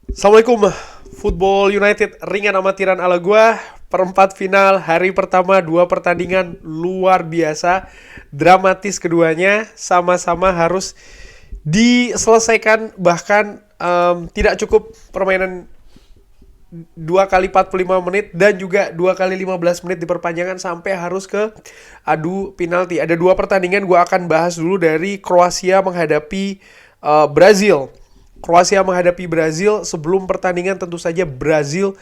Assalamualaikum, Football United ringan amatiran ala gua. Perempat final hari pertama, dua pertandingan luar biasa, dramatis keduanya, sama-sama harus diselesaikan. Bahkan tidak cukup permainan 2 kali 45 menit dan juga 2 kali 15 menit di perpanjangan sampai harus ke adu penalti. Ada dua pertandingan, gue akan bahas dulu dari Kroasia menghadapi Brazil. Kroasia menghadapi Brazil. Sebelum pertandingan tentu saja Brazil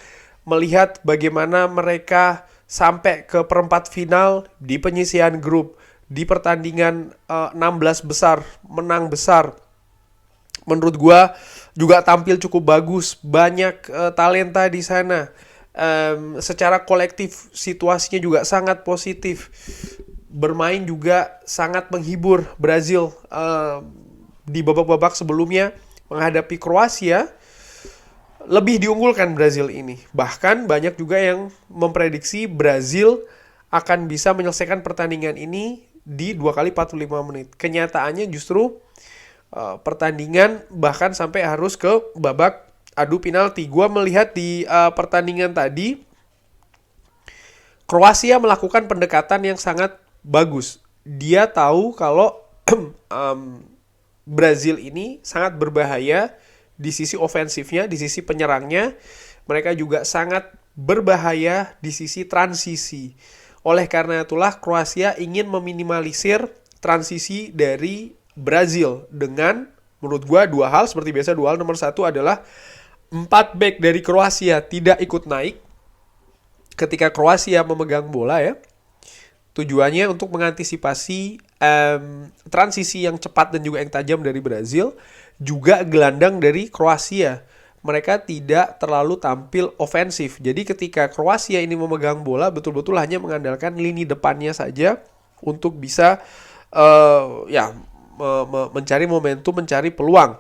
melihat bagaimana mereka sampai ke perempat final di penyisihan grup di pertandingan 16 besar, menang besar. Menurut gua juga tampil cukup bagus, banyak talenta di sana. Secara kolektif situasinya juga sangat positif, bermain juga sangat menghibur. Brazil di babak-babak sebelumnya menghadapi Kroasia lebih diunggulkan Brazil ini. Bahkan banyak juga yang memprediksi Brazil akan bisa menyelesaikan pertandingan ini di 2 kali 45 menit. Kenyataannya justru pertandingan bahkan sampai harus ke babak adu penalti. Gua melihat di pertandingan tadi Kroasia melakukan pendekatan yang sangat bagus. Dia tahu kalau um, Brazil ini sangat berbahaya di sisi ofensifnya, di sisi penyerangnya. Mereka juga sangat berbahaya di sisi transisi. Oleh karena itulah Kroasia ingin meminimalisir transisi dari Brazil dengan menurut gua dua hal seperti biasa. Dua hal, nomor satu adalah 4 back dari Kroasia tidak ikut naik ketika Kroasia memegang bola ya. Tujuannya untuk mengantisipasi transisi yang cepat dan juga yang tajam dari Brazil. Juga gelandang dari Kroasia, mereka tidak terlalu tampil ofensif. Jadi ketika Kroasia ini memegang bola, betul-betul hanya mengandalkan lini depannya saja untuk bisa mencari momentum, mencari peluang.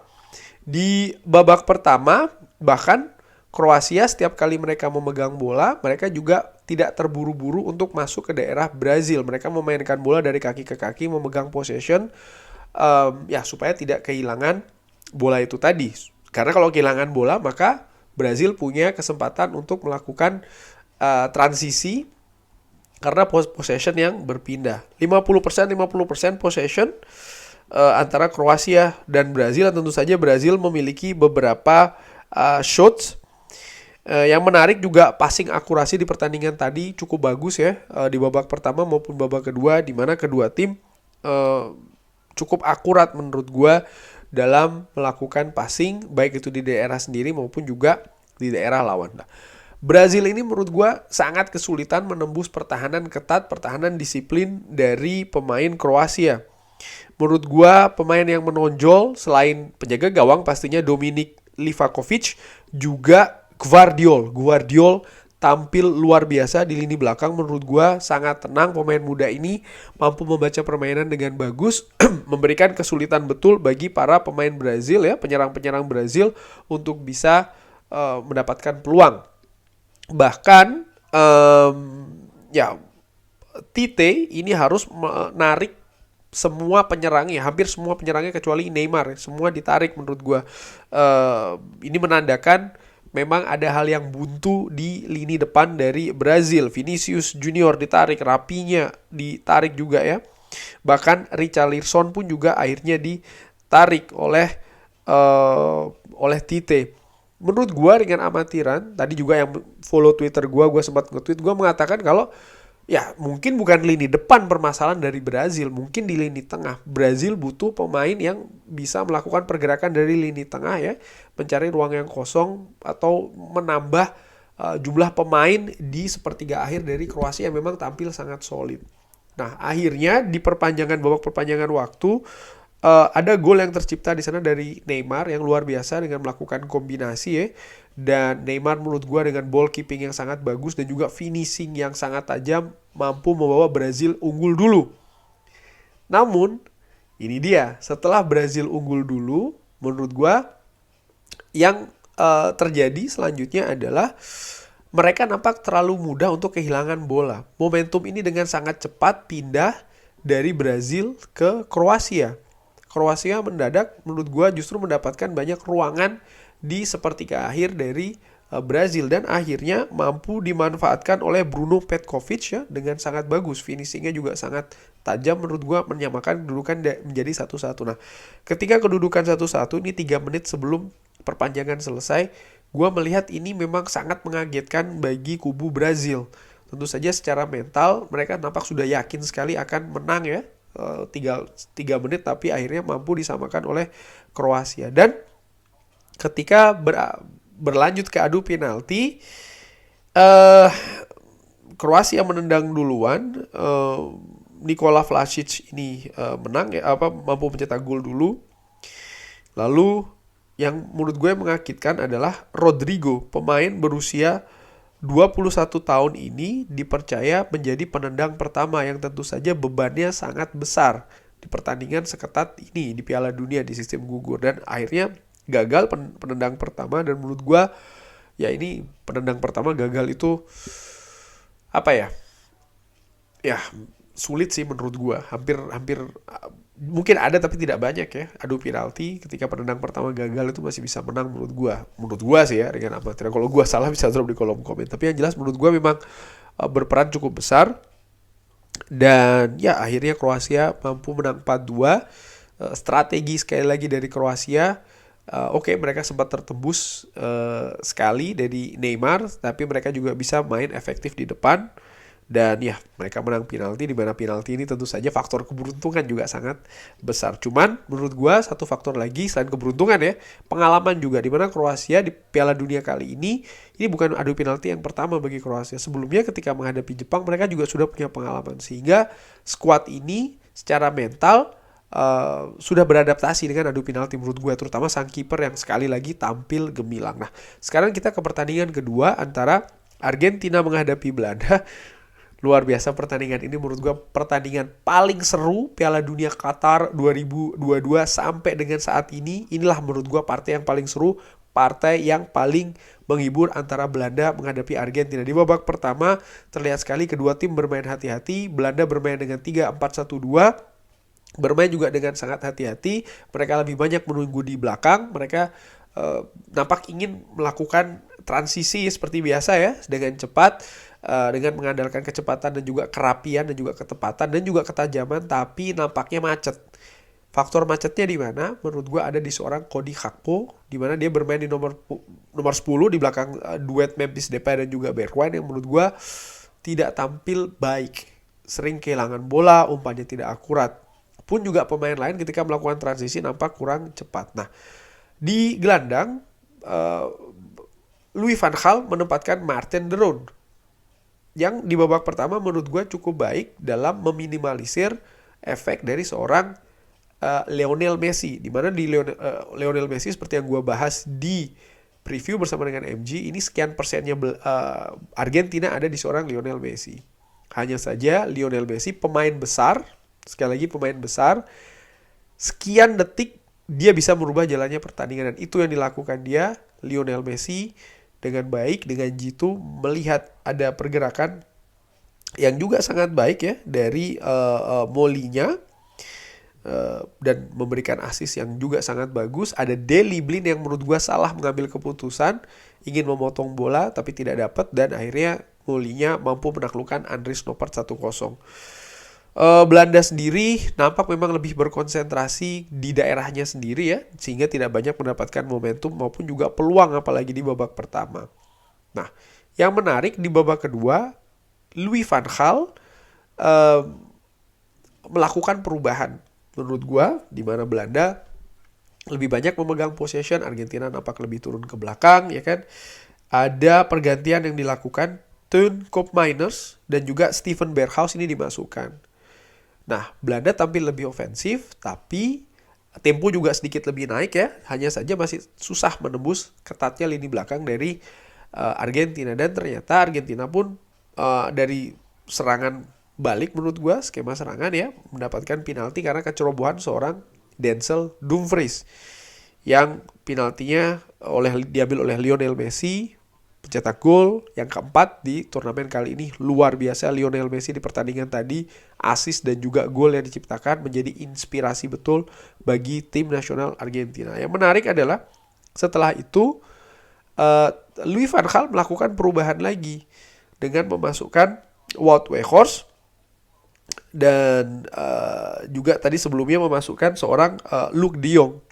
Di babak pertama, bahkan Kroasia setiap kali mereka memegang bola, mereka juga tidak terburu-buru untuk masuk ke daerah Brazil. Mereka memainkan bola dari kaki ke kaki, memegang possession, supaya tidak kehilangan bola itu tadi. Karena kalau kehilangan bola, maka Brazil punya kesempatan untuk melakukan transisi karena possession yang berpindah. 50% possession antara Kroasia dan Brazil. Dan tentu saja Brazil memiliki beberapa shots. Yang menarik juga passing akurasi di pertandingan tadi cukup bagus ya, di babak pertama maupun babak kedua, di mana kedua tim cukup akurat menurut gua dalam melakukan passing, baik itu di daerah sendiri maupun juga di daerah lawan. Nah, Brazil ini menurut gua sangat kesulitan menembus pertahanan ketat, pertahanan disiplin dari pemain Kroasia. Menurut gua pemain yang menonjol selain penjaga gawang pastinya Dominik Livakovic, juga Guardiol tampil luar biasa di lini belakang. Menurut gua sangat tenang, pemain muda ini mampu membaca permainan dengan bagus, memberikan kesulitan betul bagi para pemain Brazil ya, penyerang-penyerang Brazil untuk bisa mendapatkan peluang. Bahkan Tite ini harus menarik semua penyerangnya, hampir semua penyerangnya kecuali Neymar, semua ditarik menurut gua. Ini menandakan memang ada hal yang buntu di lini depan dari Brazil. Vinicius Junior ditarik, Rapinya ditarik juga ya. Bahkan Richarlison pun juga akhirnya ditarik oleh Tite. Menurut gua dengan amatiran, tadi juga yang follow Twitter gua sempat nge-tweet, gua mengatakan kalau ya mungkin bukan lini depan permasalahan dari Brazil, mungkin di lini tengah. Brazil butuh pemain yang bisa melakukan pergerakan dari lini tengah ya, mencari ruang yang kosong atau menambah jumlah pemain di sepertiga akhir dari Kroasia yang memang tampil sangat solid. Nah, akhirnya di babak perpanjangan waktu, ada gol yang tercipta di sana dari Neymar yang luar biasa dengan melakukan kombinasi ya. Dan Neymar menurut gue dengan ball keeping yang sangat bagus dan juga finishing yang sangat tajam mampu membawa Brazil unggul dulu. Namun ini dia, setelah Brazil unggul dulu, menurut gue yang terjadi selanjutnya adalah mereka nampak terlalu mudah untuk kehilangan bola. Momentum ini dengan sangat cepat pindah dari Brazil ke Kroasia. Kroasia mendadak menurut gue justru mendapatkan banyak ruangan di sepertiga akhir dari Brazil dan akhirnya mampu dimanfaatkan oleh Bruno Petkovic ya dengan sangat bagus. Finishingnya juga sangat tajam menurut gua, menyamakan kedudukan menjadi 1-1. Nah, ketika kedudukan 1-1 ini 3 menit sebelum perpanjangan selesai, gua melihat ini memang sangat mengagetkan bagi kubu Brazil. Tentu saja secara mental mereka nampak sudah yakin sekali akan menang ya. 3 menit tapi akhirnya mampu disamakan oleh Kroasia. Dan ketika berlanjut ke adu penalti, Kroasia menendang duluan. Nikola Vlasic ini menang ya, mampu mencetak gol dulu. Lalu yang menurut gue mengakitkan adalah Rodrigo, pemain berusia 21 tahun ini dipercaya menjadi penendang pertama yang tentu saja bebannya sangat besar di pertandingan seketat ini di Piala Dunia di sistem gugur, dan akhirnya gagal penendang pertama. Dan menurut gue ya ini penendang pertama gagal itu apa ya sulit sih menurut gue. Hampir mungkin ada tapi tidak banyak ya adu penalti ketika penendang pertama gagal itu masih bisa menang menurut gue sih ya, dengan amatir. Kalau gue salah bisa drop di kolom komen, tapi yang jelas menurut gue memang berperan cukup besar. Dan ya akhirnya Kroasia mampu menang 4-2. Strategi sekali lagi dari Kroasia, oke, mereka sempat tertembus sekali dari Neymar, tapi mereka juga bisa main efektif di depan. Dan ya mereka menang penalti, di mana penalti ini tentu saja faktor keberuntungan juga sangat besar. Cuman menurut gua satu faktor lagi selain keberuntungan ya, pengalaman juga, di mana Kroasia di Piala Dunia kali ini bukan adu penalti yang pertama bagi Kroasia. Sebelumnya ketika menghadapi Jepang mereka juga sudah punya pengalaman, sehingga skuad ini secara mental sudah beradaptasi dengan adu penalti menurut gue, terutama sang kiper yang sekali lagi tampil gemilang. Nah, sekarang kita ke pertandingan kedua antara Argentina menghadapi Belanda. Luar biasa pertandingan ini, menurut gue pertandingan paling seru Piala Dunia Qatar 2022 sampai dengan saat ini. Inilah menurut gue partai yang paling seru, partai yang paling menghibur antara Belanda menghadapi Argentina. Di babak pertama terlihat sekali kedua tim bermain hati-hati. Belanda bermain dengan 3-4-1-2, bermain juga dengan sangat hati-hati. Mereka lebih banyak menunggu di belakang. Mereka nampak ingin melakukan transisi seperti biasa ya, dengan cepat, dengan mengandalkan kecepatan dan juga kerapian dan juga ketepatan dan juga ketajaman, tapi nampaknya macet. Faktor macetnya di mana? Menurut gue ada di seorang Cody Gakpo, di mana dia bermain di nomor 10 di belakang duet Memphis Depay dan juga Bergwijn, yang menurut gue tidak tampil baik. Sering kehilangan bola, umpannya tidak akurat. Pun juga pemain lain ketika melakukan transisi nampak kurang cepat. Nah, di gelandang Louis van Gaal menempatkan Marten de Roon, yang di babak pertama menurut gue cukup baik dalam meminimalisir efek dari seorang Lionel Messi. Dimana di Lionel Messi, seperti yang gue bahas di preview bersama dengan MG, ini sekian persennya Argentina ada di seorang Lionel Messi. Hanya saja Lionel Messi pemain besar, sekali lagi pemain besar, sekian detik dia bisa merubah jalannya pertandingan, dan itu yang dilakukan dia, Lionel Messi, dengan baik, dengan jitu, melihat ada pergerakan yang juga sangat baik ya dari Molinya, dan memberikan assist yang juga sangat bagus. Ada Daley Blind yang menurut gue salah mengambil keputusan, ingin memotong bola tapi tidak dapat, dan akhirnya Molinya mampu menaklukkan Andries Noppert 1-0. Belanda sendiri nampak memang lebih berkonsentrasi di daerahnya sendiri ya, sehingga tidak banyak mendapatkan momentum maupun juga peluang apalagi di babak pertama. Nah, yang menarik di babak kedua, Louis van Gaal melakukan perubahan menurut gua, di mana Belanda lebih banyak memegang possession, Argentina nampak lebih turun ke belakang ya kan. Ada pergantian yang dilakukan, Teun Koopmeiners dan juga Steven Berghuis ini dimasukkan. Nah, Belanda tampil lebih ofensif, tapi tempo juga sedikit lebih naik ya. Hanya saja masih susah menembus ketatnya lini belakang dari Argentina. Dan ternyata Argentina pun dari serangan balik menurut gue, skema serangan ya, mendapatkan penalti karena kecerobohan seorang Denzel Dumfries. Yang penaltinya diambil oleh Lionel Messi, pencetak gol yang keempat di turnamen kali ini. Luar biasa Lionel Messi di pertandingan tadi, assist dan juga gol yang diciptakan menjadi inspirasi betul bagi tim nasional Argentina. Yang menarik adalah Setelah itu Louis van Gaal melakukan perubahan lagi dengan memasukkan Wout Weghorst dan juga tadi sebelumnya memasukkan seorang Luuk de Jong.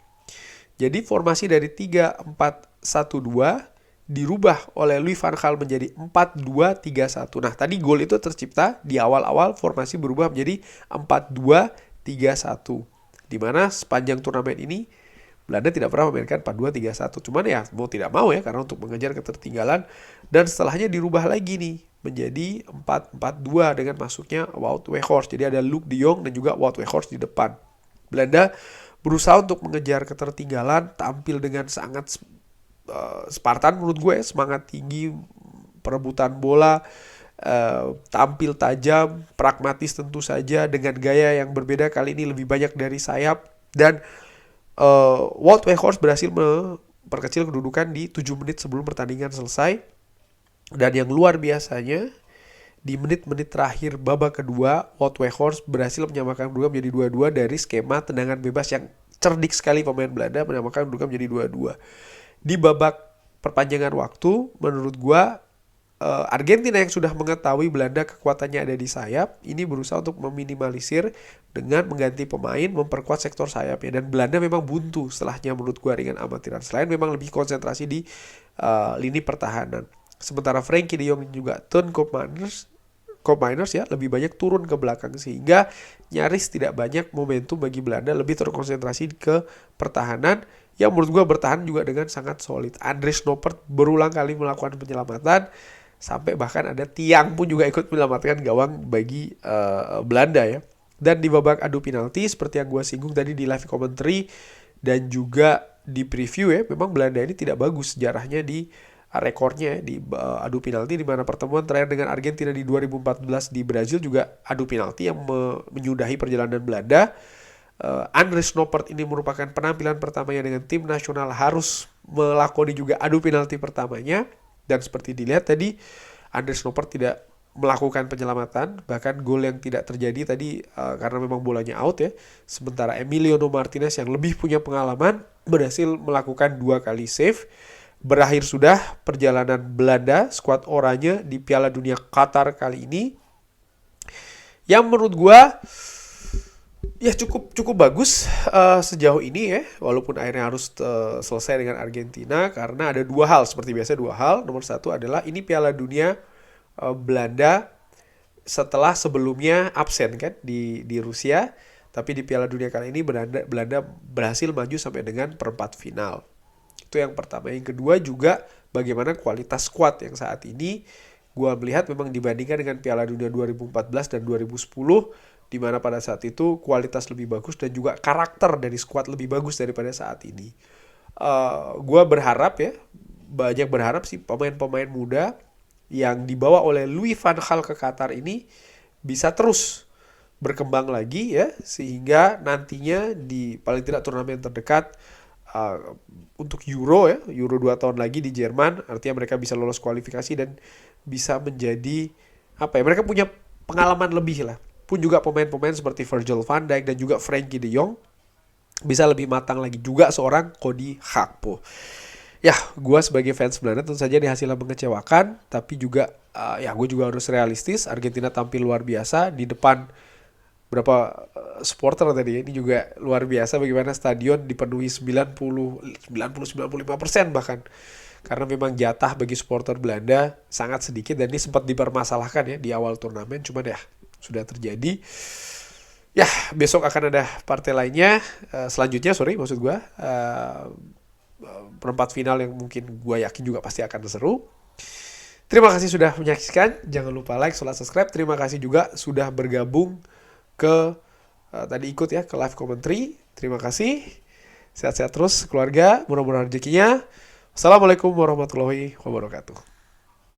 Jadi formasi dari 3-4-1-2 dirubah oleh Louis van Gaal menjadi 4-2-3-1. Nah, tadi gol itu tercipta di awal-awal formasi berubah menjadi 4-2-3-1. Di mana sepanjang turnamen ini Belanda tidak pernah memainkan 4-2-3-1. Cuman ya mau tidak mau ya, karena untuk mengejar ketertinggalan. Dan setelahnya dirubah lagi nih menjadi 4-4-2 dengan masuknya Wout Weghorst. Jadi ada Luuk de Jong dan juga Wout Weghorst di depan. Belanda berusaha untuk mengejar ketertinggalan, tampil dengan sangat Spartan menurut gue, semangat tinggi, perebutan bola, tampil tajam, pragmatis tentu saja, dengan gaya yang berbeda, kali ini lebih banyak dari sayap. Dan Wout Weghorst berhasil memperkecil kedudukan di 7 menit sebelum pertandingan selesai. Dan yang luar biasanya, di menit-menit terakhir babak kedua, Wout Weghorst berhasil menyamakan kedudukan menjadi 2-2 dari skema tendangan bebas yang cerdik sekali pemain Belanda, menyamakan kedudukan menjadi 2-2. Di babak perpanjangan waktu, menurut gua Argentina yang sudah mengetahui Belanda kekuatannya ada di sayap, ini berusaha untuk meminimalisir dengan mengganti pemain, memperkuat sektor sayapnya. Dan Belanda memang buntu setelahnya menurut gua dengan amatiran. Selain memang lebih konsentrasi di lini pertahanan. Sementara Frenkie de Jong juga Teun Koopmeiners ya lebih banyak turun ke belakang, sehingga nyaris tidak banyak momentum bagi Belanda, lebih terkonsentrasi ke pertahanan yang menurut gue bertahan juga dengan sangat solid. Andries Noppert berulang kali melakukan penyelamatan, sampai bahkan ada Tiang pun juga ikut menyelamatkan gawang bagi Belanda ya. Dan di babak adu penalti seperti yang gue singgung tadi di live commentary dan juga di preview ya, memang Belanda ini tidak bagus sejarahnya di rekornya di adu penalti, di mana pertemuan terakhir dengan Argentina di 2014 di Brazil juga adu penalti yang menyudahi perjalanan Belanda. Andries Noppert ini merupakan penampilan pertamanya dengan tim nasional, harus melakoni juga adu penalti pertamanya, dan seperti dilihat tadi Andries Noppert tidak melakukan penyelamatan, bahkan gol yang tidak terjadi tadi karena memang bolanya out ya. Sementara Emiliano Martinez yang lebih punya pengalaman berhasil melakukan 2 kali save. Berakhir sudah perjalanan Belanda, skuad oranye di Piala Dunia Qatar kali ini, yang menurut gua ya cukup bagus sejauh ini ya, walaupun akhirnya harus selesai dengan Argentina karena ada 2 hal, seperti biasa 2 hal. Nomor 1 adalah ini Piala Dunia Belanda setelah sebelumnya absen kan di Rusia, tapi di Piala Dunia kali ini Belanda berhasil maju sampai dengan perempat final. Itu yang pertama. Yang kedua juga bagaimana kualitas skuad yang saat ini gue melihat memang dibandingkan dengan Piala Dunia 2014 dan 2010, di mana pada saat itu kualitas lebih bagus dan juga karakter dari skuad lebih bagus daripada saat ini. Gue berharap ya, banyak berharap sih pemain-pemain muda yang dibawa oleh Louis van Gaal ke Qatar ini bisa terus berkembang lagi ya, sehingga nantinya di paling tidak turnamen terdekat untuk Euro ya, Euro 2 tahun lagi di Jerman, artinya mereka bisa lolos kualifikasi dan bisa menjadi mereka punya pengalaman lebih lah. Pun juga pemain-pemain seperti Virgil van Dijk dan juga Frenkie de Jong bisa lebih matang lagi, juga seorang Cody Gakpo. Ya, gue sebagai fans Belanda tentu saja di hasilnya mengecewakan, tapi juga ya gue juga harus realistis. Argentina tampil luar biasa di depan berapa supporter tadi ya, ini juga luar biasa bagaimana stadion dipenuhi 90-95% bahkan, karena memang jatah bagi supporter Belanda sangat sedikit, dan ini sempat dipermasalahkan ya di awal turnamen, cuman ya sudah terjadi. Ya, besok akan ada partai lainnya selanjutnya, maksud gue perempat final yang mungkin gue yakin juga pasti akan seru. Terima kasih sudah menyaksikan, jangan lupa like, subscribe. Terima kasih juga sudah bergabung ke tadi ikut ya ke live commentary. Terima kasih. Sehat-sehat terus keluarga, mudah-mudahan rezekinya. Assalamualaikum warahmatullahi wabarakatuh.